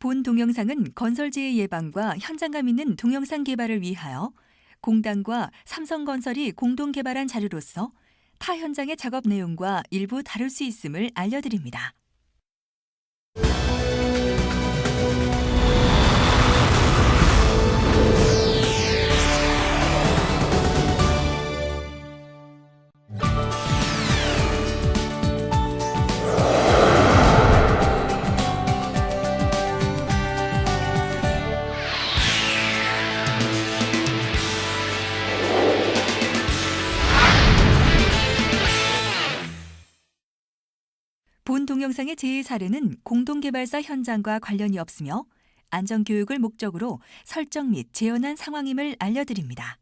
본 동영상은 건설재해 예방과 현장감 있는 동영상 개발을 위하여 공단과 삼성건설이 공동 개발한 자료로서 타 현장의 작업 내용과 일부 다룰 수 있음을 알려드립니다. 본 동영상의 재해 사례는 공동개발사 현장과 관련이 없으며 안전교육을 목적으로 설정 및 재현한 상황임을 알려드립니다.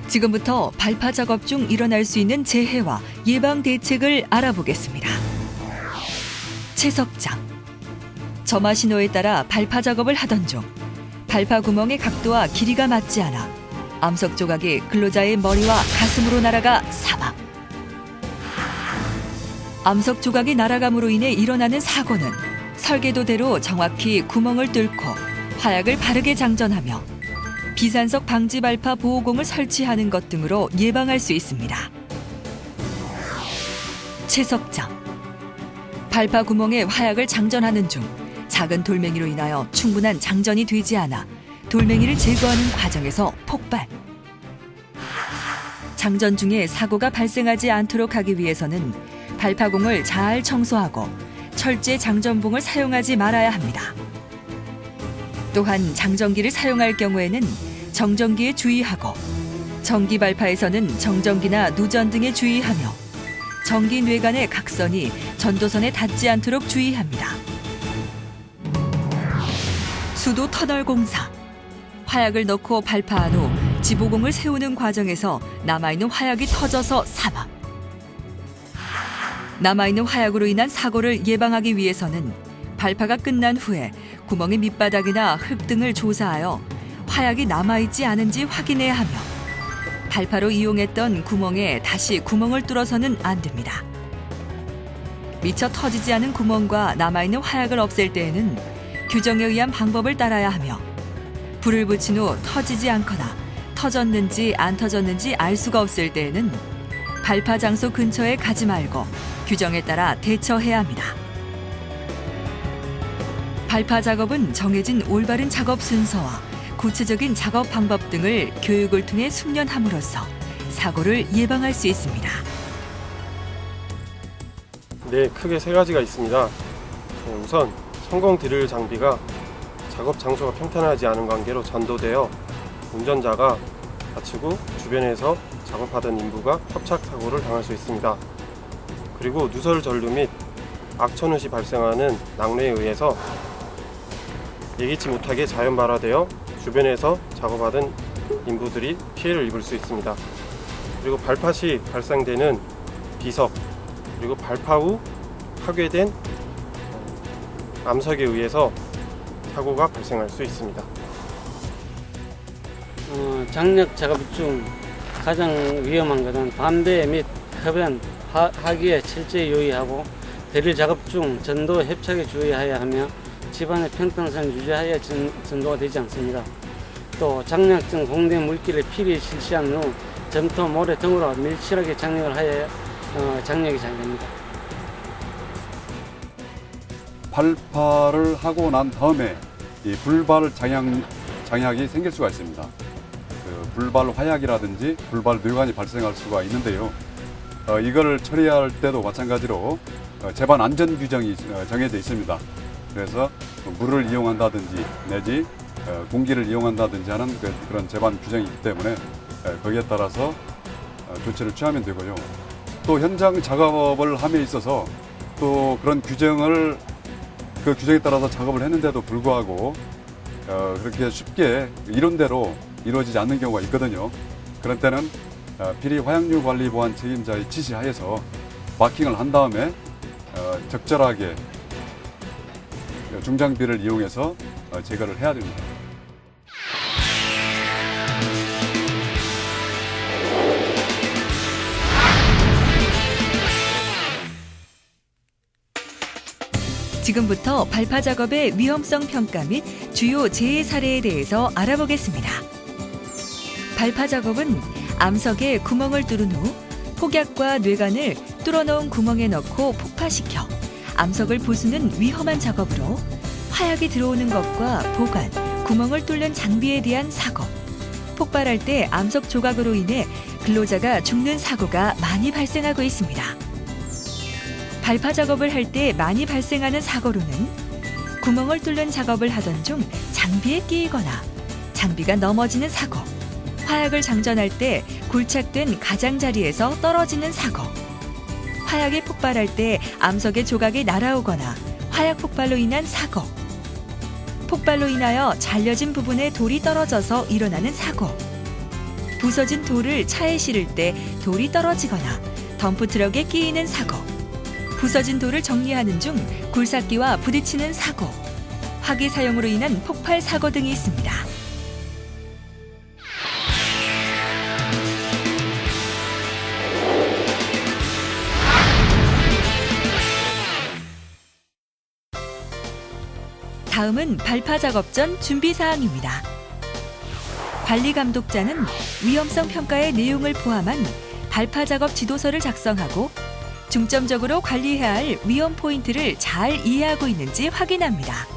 지금부터 발파 작업 중 일어날 수 있는 재해와 예방 대책을 알아보겠습니다. 채석장. 점화 신호에 따라 발파 작업을 하던 중 발파 구멍의 각도와 길이가 맞지 않아 암석 조각이 근로자의 머리와 가슴으로 날아가 사망. 암석 조각이 날아감으로 인해 일어나는 사고는 설계도대로 정확히 구멍을 뚫고 화약을 바르게 장전하며 비산석 방지 발파 보호공을 설치하는 것 등으로 예방할 수 있습니다. 채석장. 발파 구멍에 화약을 장전하는 중 작은 돌멩이로 인하여 충분한 장전이 되지 않아 돌멩이를 제거하는 과정에서 폭발. 장전 중에 사고가 발생하지 않도록 하기 위해서는 발파공을 잘 청소하고 철제 장전봉을 사용하지 말아야 합니다. 또한 장전기를 사용할 경우에는 정전기에 주의하고 전기 발파에서는 정전기나 누전 등에 주의하며 전기 뇌관의 각선이 전도선에 닿지 않도록 주의합니다. 수도 터널 공사. 화약을 넣고 발파한 후 지보공을 세우는 과정에서 남아있는 화약이 터져서 사망. 남아있는 화약으로 인한 사고를 예방하기 위해서는 발파가 끝난 후에 구멍의 밑바닥이나 흙 등을 조사하여 화약이 남아있지 않은지 확인해야 하며 발파로 이용했던 구멍에 다시 구멍을 뚫어서는 안 됩니다. 미처 터지지 않은 구멍과 남아있는 화약을 없앨 때에는 규정에 의한 방법을 따라야 하며 불을 붙인 후 터지지 않거나 터졌는지 안 터졌는지 알 수가 없을 때에는 발파 장소 근처에 가지 말고 규정에 따라 대처해야 합니다. 발파 작업은 정해진 올바른 작업 순서와 구체적인 작업 방법 등을 교육을 통해 숙련함으로써 사고를 예방할 수 있습니다. 네, 크게 세 가지가 있습니다. 우선 성공 드릴 장비가 작업 장소가 평탄하지 않은 관계로 전도되어 운전자가 다치고 주변에서 작업하던 인부가 협착 사고를 당할 수 있습니다. 그리고 누설 전류 및 악천후 시 발생하는 낙뢰에 의해서 예기치 못하게 자연 발화되어 주변에서 작업하던 인부들이 피해를 입을 수 있습니다. 그리고 발파 시 발생되는 비석, 그리고 발파 후 파괴된 암석에 의해서 사고가 발생할 수 있습니다. 장력 작업 중 가장 위험한 것은 반대 및 흡연, 하기에 철저히 유의하고 드릴 작업 중 전도 협착에 주의해야 하며 집안의 평탄성을 유지하여 전도가 되지 않습니다. 또 장력증 공된 물기를 필히 실시한 후 점토, 모래 등으로 밀실하게 장력을 하여 장력이 잘 됩니다. 발파를 하고 난 다음에 이 불발 장약이 생길 수가 있습니다. 그 불발 화약이라든지 불발 뇌관이 발생할 수가 있는데요. 이걸 처리할 때도 마찬가지로 제반 안전 규정이 정해져 있습니다. 그래서 물을 이용한다든지 내지 공기를 이용한다든지 하는 그런 제반 규정이 있기 때문에 거기에 따라서 조치를 취하면 되고요. 또 현장 작업을 함에 있어서 또 그런 규정을 그 규정에 따라서 작업을 했는데도 불구하고 그렇게 쉽게 이론대로 이루어지지 않는 경우가 있거든요. 그런 때는 비리 화약류 관리 보안 책임자의 지시하에서 마킹을 한 다음에 적절하게 중장비를 이용해서 제거를 해야 됩니다. 지금부터 발파 작업의 위험성 평가 및 주요 재해 사례에 대해서 알아보겠습니다. 발파 작업은 암석에 구멍을 뚫은 후 폭약과 뇌관을 뚫어놓은 구멍에 넣고 폭파시켜 암석을 부수는 위험한 작업으로 화약이 들어오는 것과 보관, 구멍을 뚫는 장비에 대한 사고, 폭발할 때 암석 조각으로 인해 근로자가 죽는 사고가 많이 발생하고 있습니다. 발파 작업을 할 때 많이 발생하는 사고로는 구멍을 뚫는 작업을 하던 중 장비에 끼이거나 장비가 넘어지는 사고, 화약을 장전할 때 굴착된 가장자리에서 떨어지는 사고, 화약이 폭발할 때 암석의 조각이 날아오거나 화약 폭발로 인한 사고, 폭발로 인하여 잘려진 부분에 돌이 떨어져서 일어나는 사고, 부서진 돌을 차에 실을 때 돌이 떨어지거나 덤프트럭에 끼이는 사고, 부서진 돌을 정리하는 중 굴삭기와 부딪히는 사고, 화기 사용으로 인한 폭발 사고 등이 있습니다. 다음은 발파 작업 전 준비 사항입니다. 관리 감독자는 위험성 평가의 내용을 포함한 발파 작업 지도서를 작성하고 중점적으로 관리해야 할 위험 포인트를 잘 이해하고 있는지 확인합니다.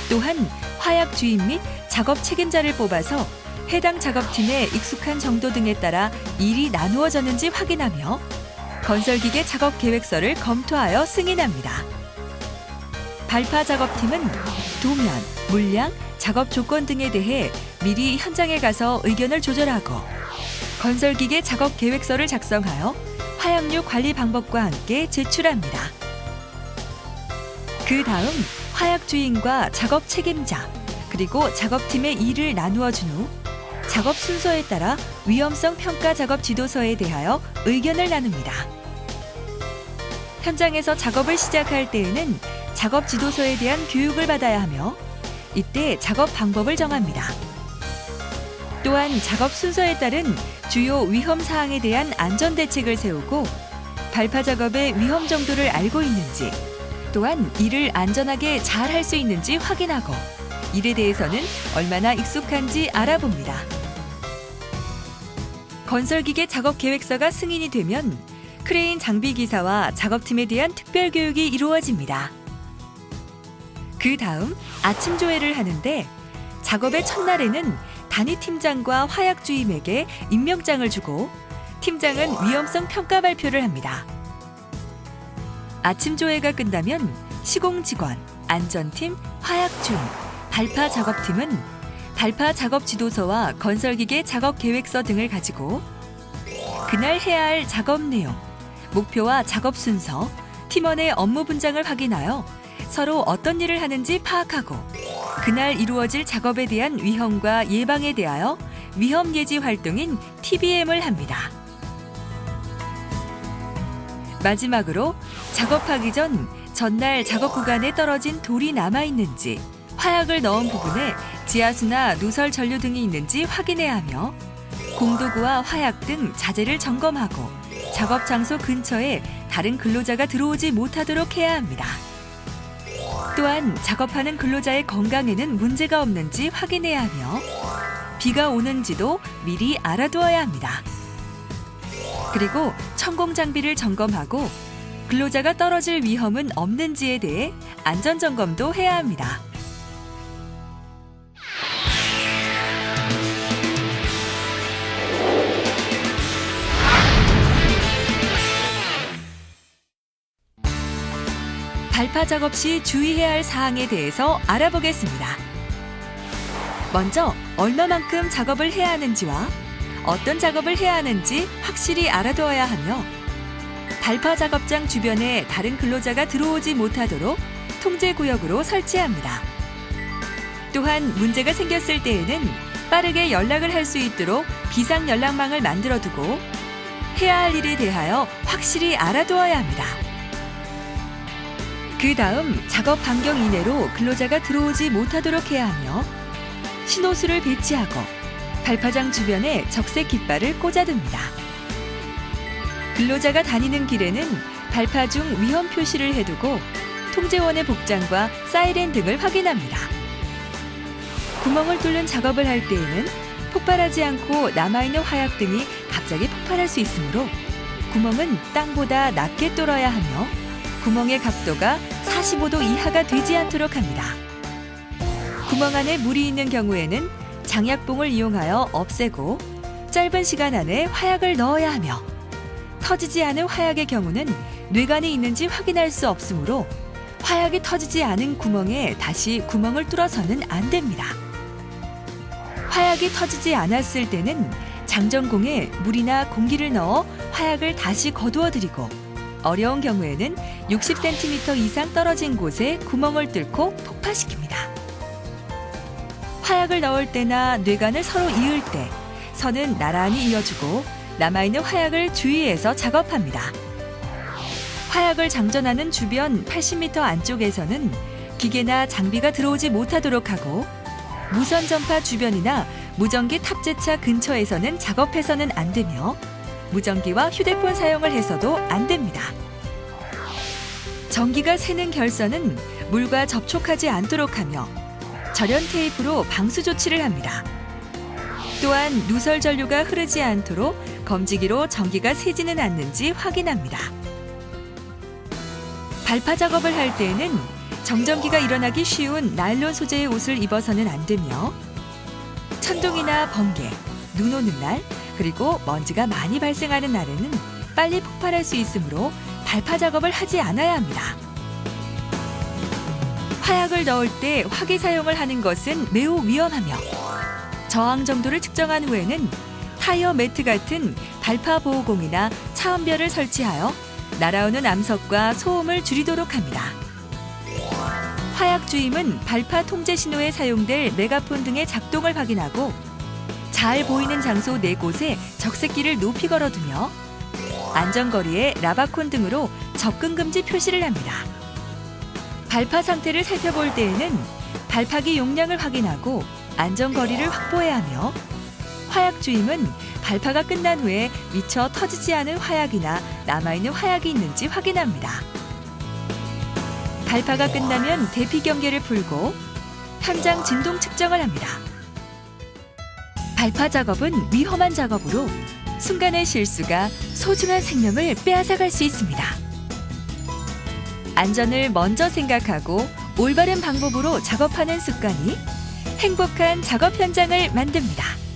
또한 화약 주인 및 작업 책임자를 뽑아서 해당 작업팀에 익숙한 정도 등에 따라 일이 나누어졌는지 확인하며 건설기계 작업 계획서를 검토하여 승인합니다. 발파 작업팀은 도면, 물량, 작업 조건 등에 대해 미리 현장에 가서 의견을 조절하고 건설기계 작업 계획서를 작성하여 화약류 관리 방법과 함께 제출합니다. 그 다음 화약 주인과 작업 책임자 그리고 작업팀의 일을 나누어 준 후 작업 순서에 따라 위험성 평가 작업 지도서에 대하여 의견을 나눕니다. 현장에서 작업을 시작할 때에는 작업 지도서에 대한 교육을 받아야 하며 이때 작업 방법을 정합니다. 또한 작업 순서에 따른 주요 위험 사항에 대한 안전 대책을 세우고 발파 작업의 위험 정도를 알고 있는지 또한 일을 안전하게 잘 할 수 있는지 확인하고 일에 대해서는 얼마나 익숙한지 알아봅니다. 건설기계 작업 계획서가 승인이 되면 크레인 장비 기사와 작업팀에 대한 특별 교육이 이루어집니다. 그 다음 아침 조회를 하는데 작업의 첫날에는 단위 팀장과 화약 주임에게 임명장을 주고 팀장은 위험성 평가 발표를 합니다. 아침 조회가 끝나면 시공 직원, 안전팀, 화약 주임, 발파 작업팀은 발파 작업 지도서와 건설기계 작업 계획서 등을 가지고 그날 해야 할 작업 내용, 목표와 작업 순서, 팀원의 업무 분장을 확인하여 서로 어떤 일을 하는지 파악하고 그날 이루어질 작업에 대한 위험과 예방에 대하여 위험 예지 활동인 TBM을 합니다. 마지막으로 작업하기 전 전날 작업 구간에 떨어진 돌이 남아있는지 화약을 넣은 부분에 지하수나 누설 전류 등이 있는지 확인해야 하며 공도구와 화약 등 자재를 점검하고 작업 장소 근처에 다른 근로자가 들어오지 못하도록 해야 합니다. 또한 작업하는 근로자의 건강에는 문제가 없는지 확인해야 하며 비가 오는지도 미리 알아두어야 합니다. 그리고 천공 장비를 점검하고 근로자가 떨어질 위험은 없는지에 대해 안전 점검도 해야 합니다. 발파 작업 시 주의해야 할 사항에 대해서 알아보겠습니다. 먼저 얼마만큼 작업을 해야 하는지와 어떤 작업을 해야 하는지 확실히 알아두어야 하며 발파 작업장 주변에 다른 근로자가 들어오지 못하도록 통제구역으로 설치합니다. 또한 문제가 생겼을 때에는 빠르게 연락을 할 수 있도록 비상 연락망을 만들어두고 해야 할 일에 대하여 확실히 알아두어야 합니다. 그 다음 작업 반경 이내로 근로자가 들어오지 못하도록 해야 하며 신호수를 배치하고 발파장 주변에 적색 깃발을 꽂아둡니다. 근로자가 다니는 길에는 발파 중 위험 표시를 해두고 통제원의 복장과 사이렌 등을 확인합니다. 구멍을 뚫는 작업을 할 때에는 폭발하지 않고 남아있는 화약 등이 갑자기 폭발할 수 있으므로 구멍은 땅보다 낮게 뚫어야 하며 구멍의 각도가 45도 이하가 되지 않도록 합니다. 구멍 안에 물이 있는 경우에는 장약봉을 이용하여 없애고 짧은 시간 안에 화약을 넣어야 하며 터지지 않은 화약의 경우는 뇌관이 있는지 확인할 수 없으므로 화약이 터지지 않은 구멍에 다시 구멍을 뚫어서는 안 됩니다. 화약이 터지지 않았을 때는 장전공에 물이나 공기를 넣어 화약을 다시 거두어 드리고 어려운 경우에는 60cm 이상 떨어진 곳에 구멍을 뚫고 폭파시킵니다. 화약을 넣을 때나 뇌관을 서로 이을 때 선은 나란히 이어주고 남아있는 화약을 주의해서 작업합니다. 화약을 장전하는 주변 80m 안쪽에서는 기계나 장비가 들어오지 못하도록 하고 무선 전파 주변이나 무전기 탑재차 근처에서는 작업해서는 안 되며 무전기와 휴대폰 사용을 해서도 안 됩니다. 전기가 새는 결선은 물과 접촉하지 않도록 하며 절연 테이프로 방수 조치를 합니다. 또한 누설 전류가 흐르지 않도록 검지기로 전기가 새지는 않는지 확인합니다. 발파 작업을 할 때에는 정전기가 일어나기 쉬운 나일론 소재의 옷을 입어서는 안 되며 천둥이나 번개, 눈 오는 날, 그리고 먼지가 많이 발생하는 날에는 빨리 폭발할 수 있으므로 발파 작업을 하지 않아야 합니다. 화약을 넣을 때 화기 사용을 하는 것은 매우 위험하며 저항 정도를 측정한 후에는 타이어 매트 같은 발파 보호공이나 차원별을 설치하여 날아오는 암석과 소음을 줄이도록 합니다. 화약 주임은 발파 통제 신호에 사용될 메가폰 등의 작동을 확인하고 잘 보이는 장소 4곳에 적색기를 높이 걸어두며 안전거리에 라바콘 등으로 접근 금지 표시를 합니다. 발파 상태를 살펴볼 때에는 발파기 용량을 확인하고 안전거리를 확보해야 하며 화약 주임은 발파가 끝난 후에 미처 터지지 않은 화약이나 남아있는 화약이 있는지 확인합니다. 발파가 끝나면 대피 경계를 풀고 현장 진동 측정을 합니다. 발파 작업은 위험한 작업으로 순간의 실수가 소중한 생명을 빼앗아갈 수 있습니다. 안전을 먼저 생각하고 올바른 방법으로 작업하는 습관이 행복한 작업 현장을 만듭니다.